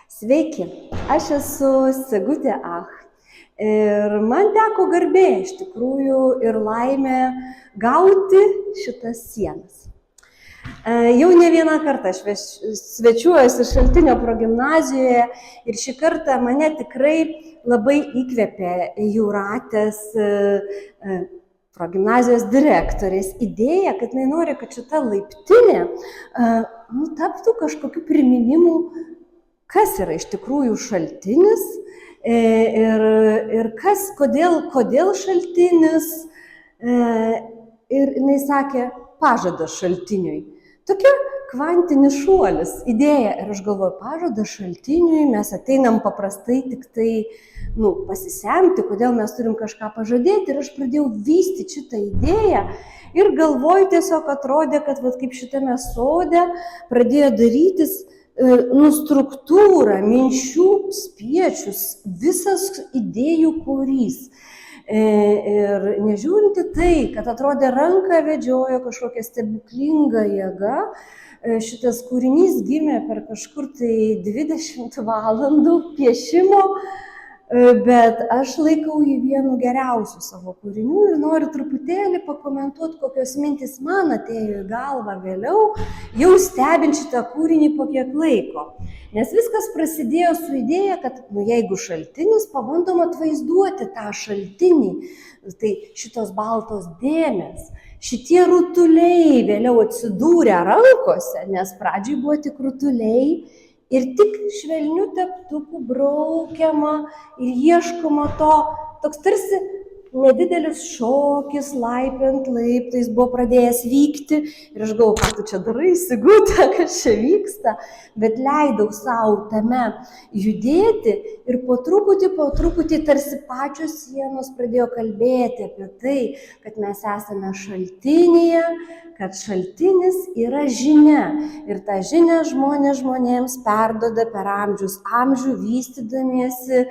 Sveiki, aš esu Sigutė Ach ir man teko garbė iš tikrųjų ir laimė gauti šitas sienas. Jau ne vieną kartą aš svečiuojuosi Šaltinio progimnazijoje ir šį kartą mane tikrai labai įkvėpė Jūratės progimnazijos direktorės idėja, kad jinai nori, kad šita laiptinė taptų kažkokiu priminimu, kas yra iš tikrųjų šaltinis ir kodėl šaltinis. Ir jinai sakė, pažadas šaltiniui. Tokia kvantinis šuolis, idėja. Ir aš galvoju, pažadas šaltiniui, mes ateinam paprastai tik tai pasisemti, kodėl mes turim kažką pažadėti. Ir aš pradėjau vystyti šitą idėją ir galvoju, tiesiog atrodė, kad kaip šitame sode pradėjo darytis struktūra, minčių spiečius, visas idėjų kūrys. Ir nežiūrinti tai, kad atrodė ranką vedžiojo kažkokia stebuklinga jėga, šitas kūrinys gimė per kažkur tai 20 valandų piešimo, bet aš laikau jį vienu geriausių savo kūrinių ir noriu truputėlį pakomentuoti, kokios mintis man atėjo į galvą vėliau, jau stebint šitą kūrinį po kiek laiko. Nes viskas prasidėjo su idėja, kad jeigu šaltinis, pabandom atvaizduoti tą šaltinį, tai šitos baltos dėmės, šitie rutuliai vėliau atsidūrė rankose, nes pradžiai buvo tik rutuliai, ir tik švelnių teptukų braukiama ir ieškoma to, toks tarsi nedidelis šokis laipiant laiptais buvo pradėjęs vykti. Ir aš galvoju, ką tu čia darai, Sigutė, kas čia vyksta, bet leidau savo tame judėti ir po truputį tarsi pačios sienos pradėjo kalbėti apie tai, kad mes esame šaltinyje, kad šaltinis yra žinia ir tą žinią žmonėms perduoda per amžių vystydamiesi,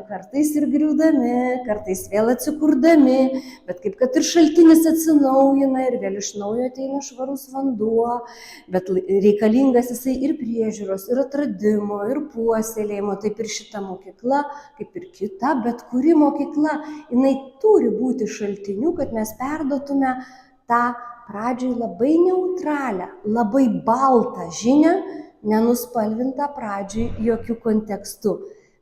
kartais ir griūdami, kartais vėl atsikurdami, bet kaip kad ir šaltinis atsinaujina ir vėl iš naujo ateina švarus vanduo, bet reikalingas jisai ir priežiūros, ir atradimo, ir puoselėjimo, taip ir šita mokykla, kaip ir kita, bet kuri mokykla, jinai turi būti šaltiniu, kad mes perduotume tą pradžioj labai neutralią, labai baltą žinią, nenuspalvintą pradžioj jokių kontekstų.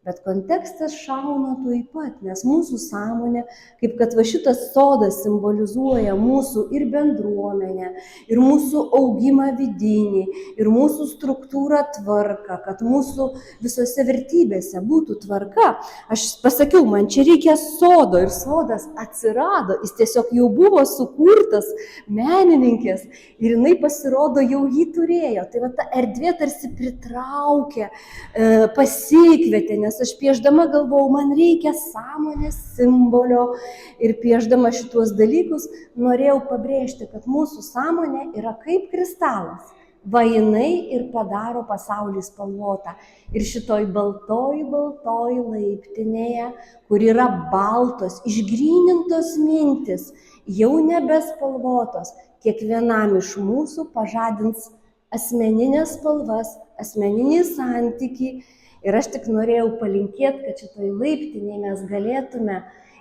Bet kontekstas šauna tuoj pat, nes mūsų sąmonė, kaip kad šitas sodas simbolizuoja mūsų ir bendruomenę, ir mūsų augimą vidinį, ir mūsų struktūrą tvarką, kad mūsų visose vertybėse būtų tvarka. Aš pasakiau, man čia reikia sodo ir sodas atsirado, jis tiesiog jau buvo sukurtas menininkės ir jinai pasirodo jau jį turėjo. Tai ta erdvė tarsi pritraukė, pasikvietė, nes aš piešdama galvojau, man reikia sąmonės simbolio ir piešdama šituos dalykus norėjau pabrėžti, kad mūsų sąmonė yra kaip kristalas. Va jinai ir padaro pasaulį spalvotą. Ir šitoj baltoj laiptinėje, kur yra baltos, išgrynintos mintis, jau nebespalvotos, kiekvienam iš mūsų pažadins asmeninės spalvas, asmeninį santykį. Ir aš tik norėjau palinkėti, kad šitoj laiptinėje mes galėtume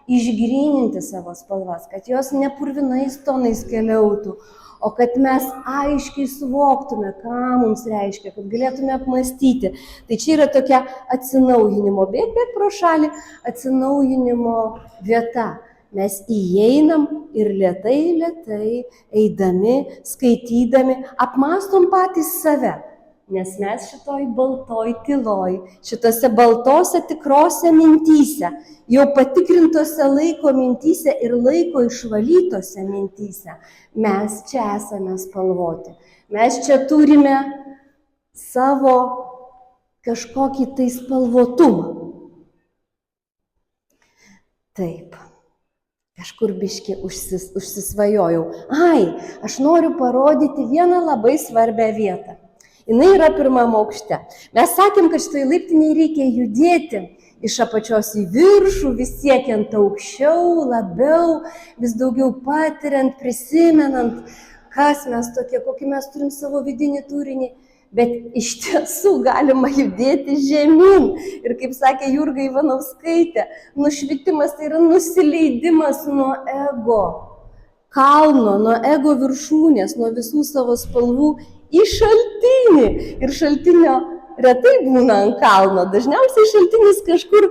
išgryninti savo spalvas, kad jos nepurvinais tonais keliautų, o kad mes aiškiai suvoktume, ką mums reiškia, kad galėtume apmąstyti. Tai čia yra tokia atsinaujinimo, bėg pro šalį, atsinaujinimo vieta. Mes įeinam ir lėtai, eidami, skaitydami, apmąstom patys save. Nes mes šitoj baltoj tyloj, šitose baltose tikrose mintyse, jau patikrintose laiko mintyse ir laiko išvalytose mintyse, mes čia esame spalvoti. Mes čia turime savo kažkokį tai spalvotumą. Taip, kažkur biškį užsisvajojau. Aš noriu parodyti vieną labai svarbią vietą. Jinai yra pirmam aukšte. Mes sakėm, kad šitoj laiptinėje reikia judėti iš apačios į viršų, vis siekiant aukščiau, labiau, vis daugiau patiriant, prisimenant, kas mes tokie, kokį mes turim savo vidinį turinį. bet iš tiesų galima judėti žemyn. Ir kaip sakė Jurga Ivanauskaitė, nušvitimas tai yra nusileidimas nuo ego kalno, nuo ego viršūnės, nuo visų savo spalvų į šaltinį. Ir šaltinio retai būna ant kalno, dažniausiai šaltinis kažkur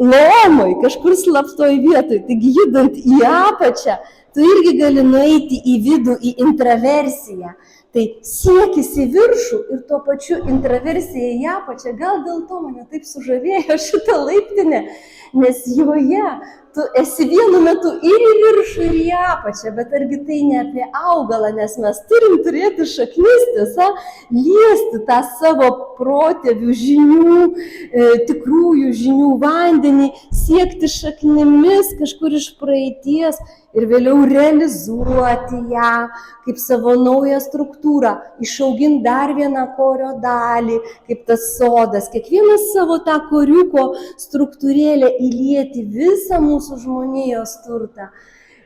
lomoj, kažkur slaptoj vietoj. Taigi judant į apačią, tu irgi gali nueiti į vidų, į intraversiją. Tai siekis į viršų ir tuo pačiu intraversija į apačią. Gal dėl to mane taip sužavėjo šitą laiptinę, nes joje tu esi vienu metu ir į viršų, ir į apačią, bet argi tai ne apie augalą, nes mes turim turėti šaknis, tiesa, liesti tą savo protėvių žinių, tikrųjų žinių vandenį, siekti šaknimis kažkur iš praeities ir vėliau realizuoti ją kaip savo naują struktūrą, išauginti dar vieną korio dalį, kaip tas sodas, kiekvienas savo tą koriuko struktūrėlę įlieti visą mūsų žmonijos turtą.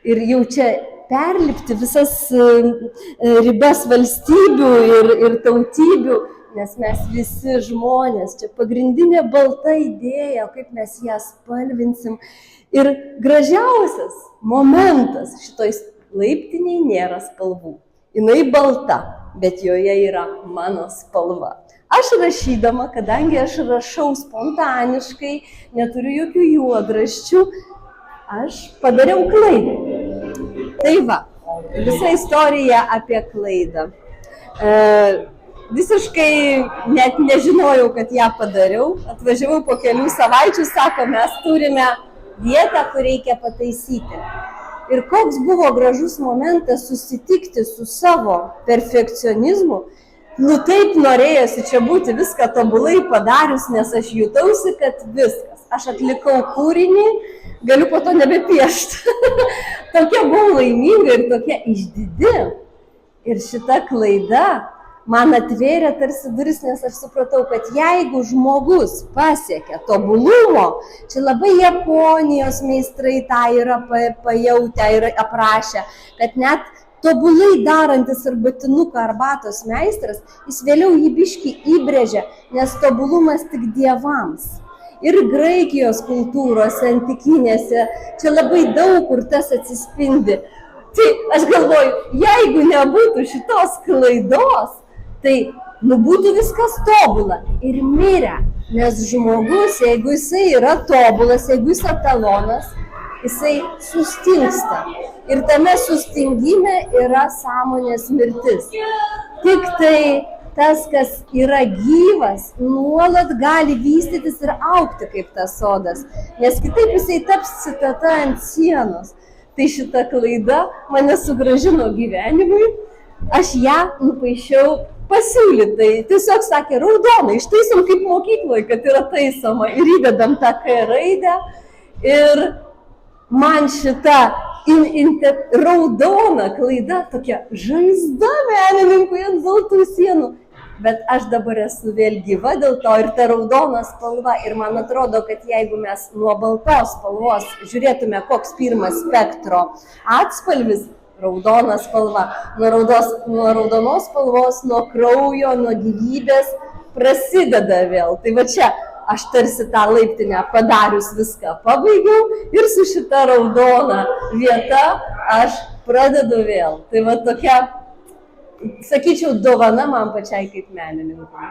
Ir jau čia perlipti visas ribas valstybių ir tautybių, nes mes visi žmonės, čia pagrindinė balta idėja, kaip mes ją spalvinsim. Ir gražiausias momentas šitoj laiptiniai nėra spalvų. Jinai balta, bet joje yra mano spalva. Aš rašydama, kadangi aš rašau spontaniškai, neturiu jokių juodraščių, aš padariau klaidą. Tai va, visa istorija apie klaidą. Visiškai net nežinojau, kad ją padariau. Atvažiavau po kelių savaičių, sako, mes turime vietą, kur reikia pataisyti. Ir koks buvo gražus momentas susitikti su savo perfekcionizmu. Nu taip norėjosi čia būti viską tobulai padarius, nes aš jutausi, kad viskas. Aš atlikau kūrinį, galiu po to nebepiešti. Tokia buvau laiminga ir tokia išdidi. Ir šita klaida man atvėrė tarsi duris, nes aš supratau, kad jeigu žmogus pasiekia tobulumo, čia labai Japonijos meistrai tą yra pajautę ir aprašę, kad net tobulai darantis arbatinuką arbatos meistras, jis vėliau jį biškį įbrėžia, nes tobulumas tik dievams. Ir Graikijos kultūrose, antikinėse, čia labai daug kur tas atsispindi. Tai aš galvoju, jeigu nebūtų šitos klaidos, tai būtų viskas tobula ir mirę, nes žmogus, jeigu jisai yra tobulas, jeigu jis etalonas, jisai sustingsta. Ir tame sustingime yra sąmonės mirtis. Tik tai tas, kas yra gyvas, nuolat gali vystytis ir augti kaip tas sodas, nes kitaip jisai taps citata ant sienos. Tai šita klaida mane sugrąžino gyvenimui, aš ją nupaišiau pasiūlytai, tiesiog sakė, raudonai, ištaisom kaip mokykloje, kad yra taisoma ir įdedam tą K raidę ir man šita raudona klaida tokia žaizda menininkui ant baltų sienų, bet aš dabar esu vėl gyva dėl to ir ta raudona spalva ir man atrodo, kad jeigu mes nuo baltos spalvos žiūrėtume, koks pirmas spektro atspalvis, raudona spalva. Nuo raudonos spalvos, nuo kraujo, nuo gyvybės prasideda vėl. Tai va čia aš tarsi tą laiptinę padarius viską pabaigiau ir su šita raudona vieta aš pradedu vėl. Tai va tokia, sakyčiau, dovana man pačiai kaip menininkui.